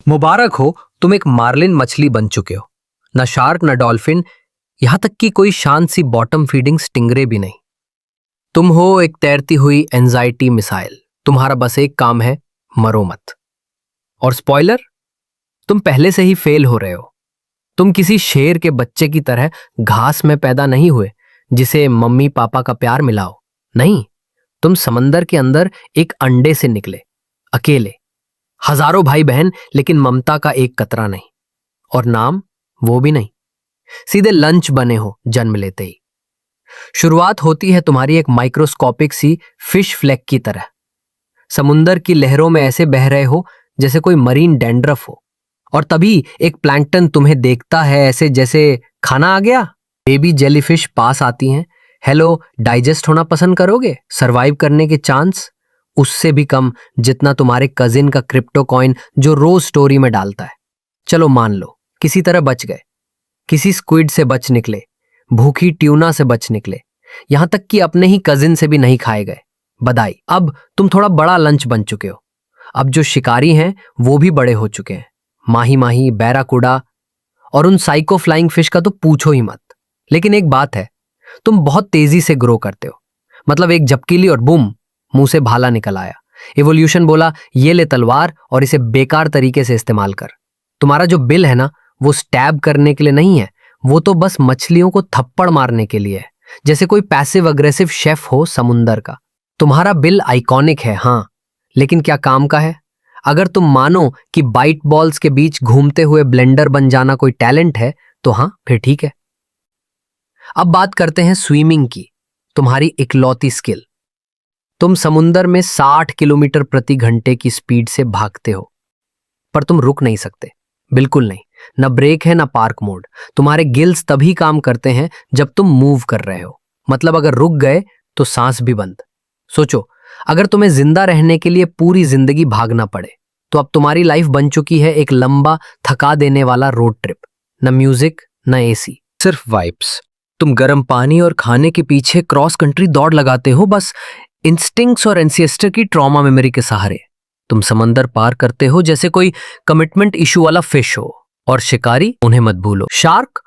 मुबारक हो, तुम एक मार्लिन मछली बन चुके हो। न शार्क न डॉल्फिन, यहां तक कि कोई शांत सी बॉटम फीडिंग स्टिंगरे भी नहीं। तुम हो एक तैरती हुई एंजाइटी मिसाइल। तुम्हारा बस एक काम है, मरो मत। और स्पॉइलर, तुम पहले से ही फेल हो रहे हो। तुम किसी शेर के बच्चे की तरह घास में पैदा नहीं हुए जिसे मम्मी पापा का प्यार मिलाओ। नहीं, तुम समंदर के अंदर एक अंडे से निकले, अकेले। हजारों भाई बहन, लेकिन ममता का एक कतरा नहीं। और नाम वो भी नहीं। सीधे लंच बने हो जन्म लेते ही। शुरुआत होती है तुम्हारी एक माइक्रोस्कोपिक सी फिश फ्लैग की तरह। समुंदर की लहरों में ऐसे बह रहे हो जैसे कोई मरीन डैंड्रफ हो। और तभी एक प्लैंकटन तुम्हें देखता है ऐसे जैसे खाना आ गया। बेबी जेलीफिश पास आती हैं। हेलो, डाइजेस्ट होना पसंद करोगे? सरवाइव करने के चांस उससे भी कम जितना तुम्हारे कजिन का क्रिप्टो कॉइन जो रोज स्टोरी में डालता है। चलो मान लो किसी तरह बच गए। किसी स्क्विड से बच निकले, भूखी ट्यूना से बच निकले, यहां तक कि अपने ही कजिन से भी नहीं खाए गए। बधाई, अब तुम थोड़ा बड़ा लंच बन चुके हो। अब जो शिकारी हैं वो भी बड़े हो चुके हैं। माही माही, बैराकुडा और उन साइको फ्लाइंग फिश का तो पूछो ही मत। लेकिन एक बात है, तुम बहुत तेजी से ग्रो करते हो। मतलब एक झपकीली और बूम, मुंह से भाला निकल आया। इवोल्यूशन बोला, ये ले तलवार और इसे बेकार तरीके से इस्तेमाल कर। तुम्हारा जो बिल है ना, वो स्टैब करने के लिए नहीं है, वो तो बस मछलियों को थप्पड़ मारने के लिए है। जैसे कोई पैसिव अग्रेसिव शेफ हो समुंदर का। तुम्हारा बिल आइकॉनिक है, हाँ, लेकिन क्या काम का है? अगर तुम मानो कि बाइट बॉल्स के बीच घूमते हुए ब्लेंडर बन जाना कोई टैलेंट है, तो हाँ, फिर ठीक है। अब बात करते हैं स्विमिंग की, तुम्हारी इकलौती स्किल। तुम समुंदर में 60 किलोमीटर प्रति घंटे की स्पीड से भागते हो, पर तुम रुक नहीं सकते, बिल्कुल नहीं। न ब्रेक है, न पार्क मोड। तुम्हारे गिल्स तभी काम करते हैं जब तुम मूव कर रहे हो। मतलब अगर रुक गए तो सांस भी बंद। सोचो, अगर तुम्हें जिंदा रहने के लिए पूरी जिंदगी भागना पड़े, तो अब तुम्हारी लाइफ बन चुकी है एक लंबा थका देने वाला रोड ट्रिप। न म्यूजिक, न एसी, सिर्फ वाइब्स। तुम गर्म पानी और खाने के पीछे क्रॉस कंट्री दौड़ लगाते हो, बस इंस्टिंक्ट्स और एंसेस्टर की ट्रॉमा मेमोरी के सहारे। तुम समंदर पार करते हो जैसे कोई कमिटमेंट इशू वाला फिश हो। और शिकारी, उन्हें मत भूलो। शार्क,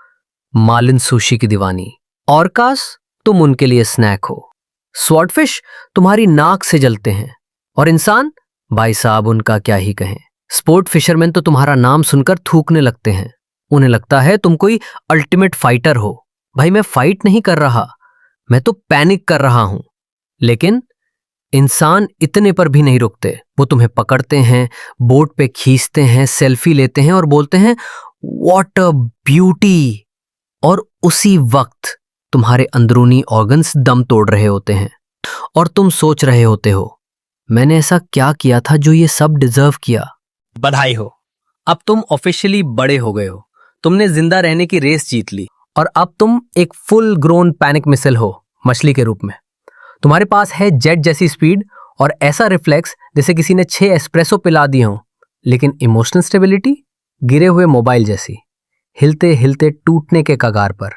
मार्लिन सुशी की दीवानी। ऑर्कास, तुम उनके लिए स्नैक हो। स्वॉर्डफिश तुम्हारी नाक से जलते हैं। और इंसान, भाई साहब, उनका क्या ही कहें। स्पोर्ट फिशरमैन तो तुम्हारा नाम सुनकर थूकने लगते हैं। उन्हें लगता है तुम कोई अल्टीमेट फाइटर हो। भाई, मैं फाइट नहीं कर रहा, मैं तो पैनिक कर रहा हूं। लेकिन इंसान इतने पर भी नहीं रुकते। वो तुम्हें पकड़ते हैं, बोट पे खींचते हैं, सेल्फी लेते हैं और बोलते हैं व्हाट अ ब्यूटी। और उसी वक्त तुम्हारे अंदरूनी ऑर्गन्स दम तोड़ रहे होते हैं और तुम सोच रहे होते हो, मैंने ऐसा क्या किया था जो ये सब डिजर्व किया। बधाई हो, अब तुम ऑफिशियली बड़े हो गए हो। तुमने जिंदा रहने की रेस जीत ली और अब तुम एक फुल ग्रोन पैनिक मिसाइल हो, मछली के रूप में। तुम्हारे पास है जेट जैसी स्पीड और ऐसा रिफ्लेक्स जैसे किसी ने 6 एस्प्रेसो पिला दिए हों। लेकिन इमोशनल स्टेबिलिटी गिरे हुए मोबाइल जैसी, हिलते हिलते टूटने के कगार पर।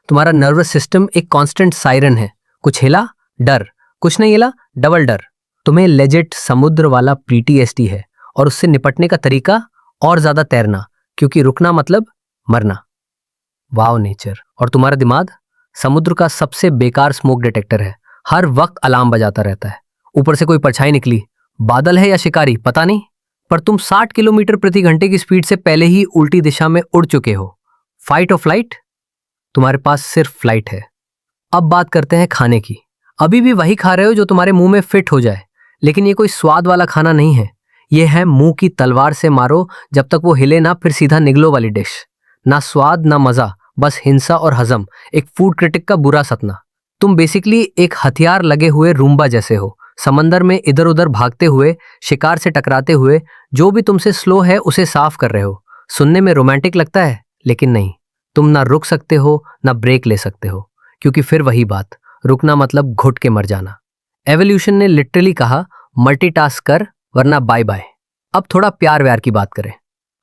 तुम्हारा नर्वस सिस्टम एक कांस्टेंट सायरन है। कुछ हिला, डर, कुछ नहीं हिला, डबल डर। तुम्हें लेजिट समुद्र वाला PTSD है और उससे निपटने का तरीका और ज्यादा तैरना, क्योंकि रुकना मतलब मरना। Wow nature. और तुम्हारा दिमाग समुद्र का सबसे बेकार स्मोक डिटेक्टर है। हर वक्त अलार्म बजाता रहता है। ऊपर से कोई परछाई निकली, बादल है या शिकारी पता नहीं, पर तुम 60 किलोमीटर प्रति घंटे की स्पीड से पहले ही उल्टी दिशा में उड़ चुके हो। फाइट और फ्लाइट, तुम्हारे पास सिर्फ फ्लाइट है। अब बात करते हैं खाने की। अभी भी वही खा रहे हो जो तुम्हारे मुंह में फिट हो जाए, लेकिन ये कोई स्वाद वाला खाना नहीं है। ये है मुंह की तलवार से मारो जब तक वो हिले ना, फिर सीधा निगलो वाली डिश। ना स्वाद ना मजा, बस हिंसा और हजम। एक फूड क्रिटिक का बुरा सपना। तुम बेसिकली एक हथियार लगे हुए रूम्बा जैसे हो, समंदर में इधर उधर भागते हुए, शिकार से टकराते हुए, जो भी तुमसे स्लो है उसे साफ कर रहे हो। सुनने में रोमांटिक लगता है, लेकिन नहीं। तुम ना रुक सकते हो ना ब्रेक ले सकते हो, क्योंकि फिर वही बात, रुकना मतलब घुट के मर जाना। एवोल्यूशन ने लिटरली कहा मल्टीटास्क कर वरना बाय बाय। अब थोड़ा प्यार व्यार की बात करें।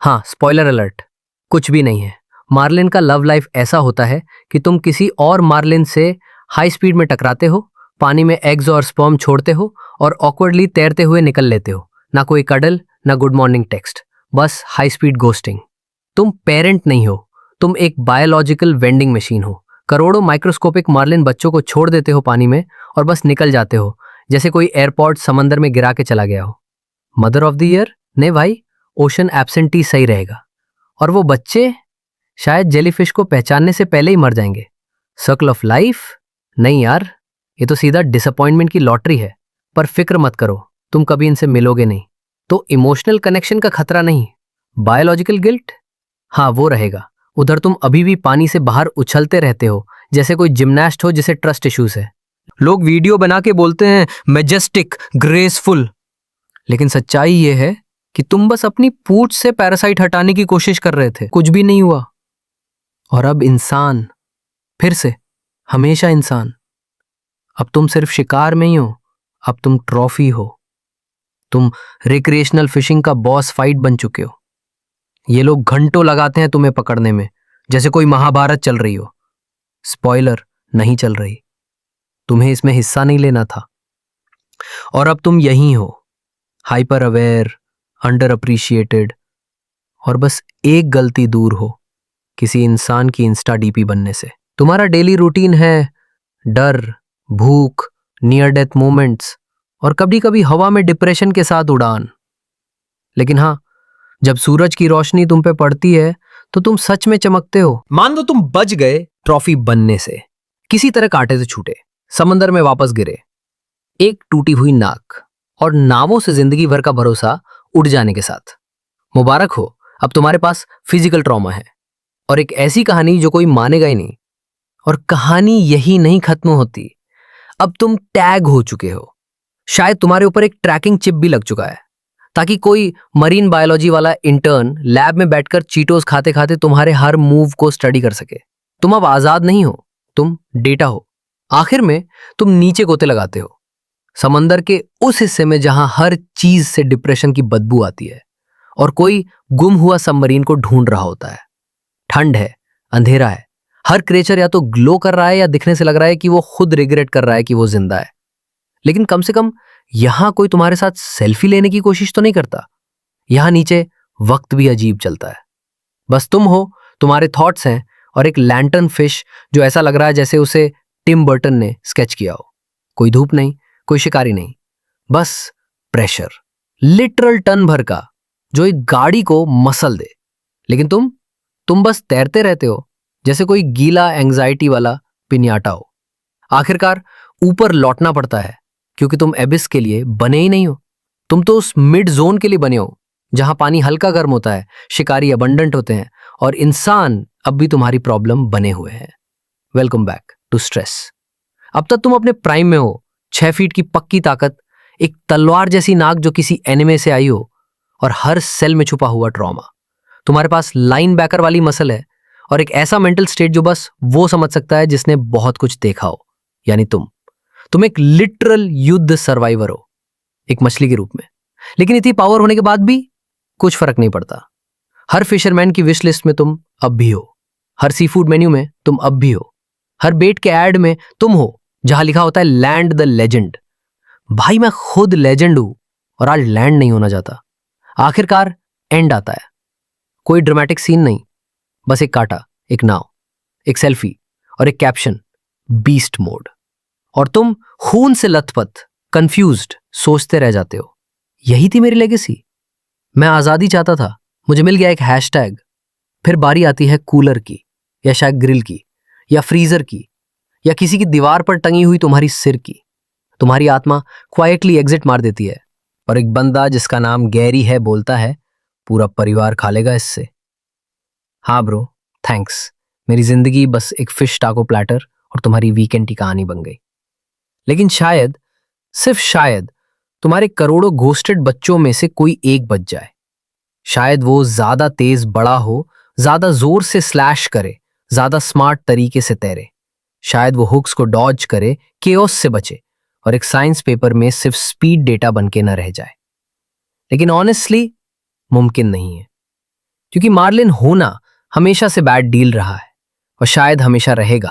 हाँ, स्पॉइलर अलर्ट, कुछ भी नहीं है। मार्लिन का लव लाइफ ऐसा होता है कि तुम किसी और मार्लिन से हाई स्पीड में टकराते हो, पानी में एग्स और स्पर्म छोड़ते हो और ऑकवर्डली तैरते हुए निकल लेते हो। ना कोई कडल, ना गुड मॉर्निंग टेक्स्ट, बस हाई स्पीड घोस्टिंग। तुम पेरेंट नहीं हो, तुम एक बायोलॉजिकल वेंडिंग मशीन हो। करोड़ों माइक्रोस्कोपिक मार्लिन बच्चों को छोड़ देते हो पानी में और बस निकल जाते हो जैसे कोई एयरपोर्ट समंदर में गिरा के चला गया हो। Mother of the year? नहीं भाई, ओशन एब्सेंटी सही रहेगा। और वो बच्चे शायद जेलीफिश को पहचानने से पहले ही मर जाएंगे। Circle of life? नहीं यार, ये तो सीधा डिसअपॉइंटमेंट की लॉटरी है। पर फिक्र मत करो, तुम कभी इनसे मिलोगे नहीं, तो इमोशनल कनेक्शन का खतरा नहीं, बायोलॉजिकल गिल्ट हाँ वो रहेगा। उधर तुम अभी भी पानी से बाहर उछलते रहते हो जैसे कोई जिम्नास्ट हो जिसे ट्रस्ट इश्यूज है। लोग वीडियो बना के बोलते हैं मैजेस्टिक, ग्रेसफुल, लेकिन सच्चाई ये है कि तुम बस अपनी पूंछ से पैरासाइट हटाने की कोशिश कर रहे थे, कुछ भी नहीं हुआ। और अब इंसान, फिर से हमेशा इंसान। अब तुम सिर्फ शिकार में ही हो, अब तुम ट्रॉफी हो। तुम रिक्रिएशनल फिशिंग का बॉस फाइट बन चुके हो। ये लोग घंटों लगाते हैं तुम्हें पकड़ने में, जैसे कोई महाभारत चल रही हो। स्पॉइलर, नहीं चल रही। तुम्हें इसमें हिस्सा नहीं लेना था। और अब तुम यही हो, हाइपर अवेयर, अंडर अप्रिशिएटेड, और बस एक गलती दूर हो किसी इंसान की इंस्टा डीपी बनने से। तुम्हारा डेली रूटीन है डर, भूख, नियर डेथ मोमेंट्स और कभी कभी हवा में डिप्रेशन के साथ उड़ान। लेकिन हाँ, जब सूरज की रोशनी तुम पे पड़ती है तो तुम सच में चमकते हो। मान लो तुम बच गए ट्रॉफी बनने से, किसी तरह कांटे से छूटे, समंदर में वापस गिरे, एक टूटी हुई नाक और नावों से जिंदगी भर का भरोसा उड़ जाने के साथ। मुबारक हो, अब तुम्हारे पास फिजिकल ट्रॉमा है और एक ऐसी कहानी जो कोई मानेगा ही नहीं। और कहानी यही नहीं खत्म होती, अब तुम टैग हो चुके हो। शायद तुम्हारे ऊपर एक ट्रैकिंग चिप भी लग चुका है, ताकि कोई मरीन बायोलॉजी वाला इंटर्न लैब में बैठकर चीटोस खाते खाते तुम्हारे हर मूव को स्टडी कर सके। तुम अब आजाद नहीं हो, तुम डेटा हो। आखिर में तुम नीचे गोते लगाते हो, समंदर के उस हिस्से में जहां हर चीज से डिप्रेशन की बदबू आती है और कोई गुम हुआ सबमरीन को ढूंढ रहा होता है। ठंड है, अंधेरा है, हर क्रिएचर या तो ग्लो कर रहा है या दिखने से लग रहा है कि वो खुद रिग्रेट कर रहा है कि वो जिंदा है। लेकिन कम से कम यहां कोई तुम्हारे साथ सेल्फी लेने की कोशिश तो नहीं करता। यहां नीचे वक्त भी अजीब चलता है। बस तुम हो, तुम्हारे थॉट्स हैं और एक लैंटर्न फिश जो ऐसा लग रहा है जैसे उसे टिम बर्टन ने स्केच किया हो। कोई धूप नहीं, कोई शिकारी नहीं, बस प्रेशर, लिटरल टन भर का, जो एक गाड़ी को मसल दे। लेकिन तुम बस तैरते रहते हो जैसे कोई गीला एंग्जाइटी वाला पिन्याटा हो। आखिरकार ऊपर लौटना पड़ता है क्योंकि तुम एबिस के लिए बने ही नहीं हो। तुम तो उस मिड जोन के लिए बने हो जहां पानी हल्का गर्म होता है, शिकारी अबंडेंट होते हैं और इंसान अब भी तुम्हारी प्रॉब्लम बने हुए हैं। Welcome back to stress. अब तक तुम अपने प्राइम में हो, 6 फीट की पक्की ताकत, एक तलवार जैसी नाक जो किसी एनिमे से आई हो, और हर सेल में छुपा हुआ ट्रॉमा। तुम्हारे पास लाइन बैकर वाली मसल है और एक ऐसा मेंटल स्टेट जो बस वो समझ सकता है जिसने बहुत कुछ देखा हो, यानी तुम एक लिटरल युद्ध सर्वाइवर हो, एक मछली के रूप में। लेकिन इतनी पावर होने के बाद भी कुछ फर्क नहीं पड़ता। हर फिशरमैन की विश लिस्ट में तुम अब भी हो, हर सी फूड मेन्यू में तुम अब भी हो, हर बेट के एड में तुम हो जहां लिखा होता है लैंड द लेजेंड। भाई मैं खुद लेजेंड हूं और आज लैंड नहीं होना चाहता। आखिरकार एंड आता है, कोई ड्रामेटिक सीन नहीं, बस एक कांटा, एक नाव, एक सेल्फी और एक कैप्शन, बीस्ट मोड। और तुम खून से लथपथ, कंफ्यूज्ड, सोचते रह जाते हो, यही थी मेरी लेगेसी। मैं आजादी चाहता था, मुझे मिल गया एक हैशटैग। फिर बारी आती है कूलर की, या शायद ग्रिल की, या फ्रीजर की, या किसी की दीवार पर टंगी हुई तुम्हारी सिर की। तुम्हारी आत्मा क्वाइटली एग्जिट मार देती है और एक बंदा जिसका नाम गैरी है बोलता है, पूरा परिवार खा लेगा इससे। हाँ ब्रो, थैंक्स। मेरी जिंदगी बस एक फिश टाको प्लेटर और तुम्हारी वीकेंड की कहानी बन गई। लेकिन शायद, सिर्फ शायद, तुम्हारे करोड़ों घोस्टेड बच्चों में से कोई एक बच जाए। शायद वो ज्यादा तेज बड़ा हो, ज्यादा जोर से स्लैश करे, ज्यादा स्मार्ट तरीके से तैरे। शायद वो हुक्स को डॉज करे, केओस से बचे और एक साइंस पेपर में सिर्फ स्पीड डेटा बन के न रह जाए। लेकिन ऑनेस्टली मुमकिन नहीं है, क्योंकि मार्लिन होना हमेशा से बैड डील रहा है और शायद हमेशा रहेगा।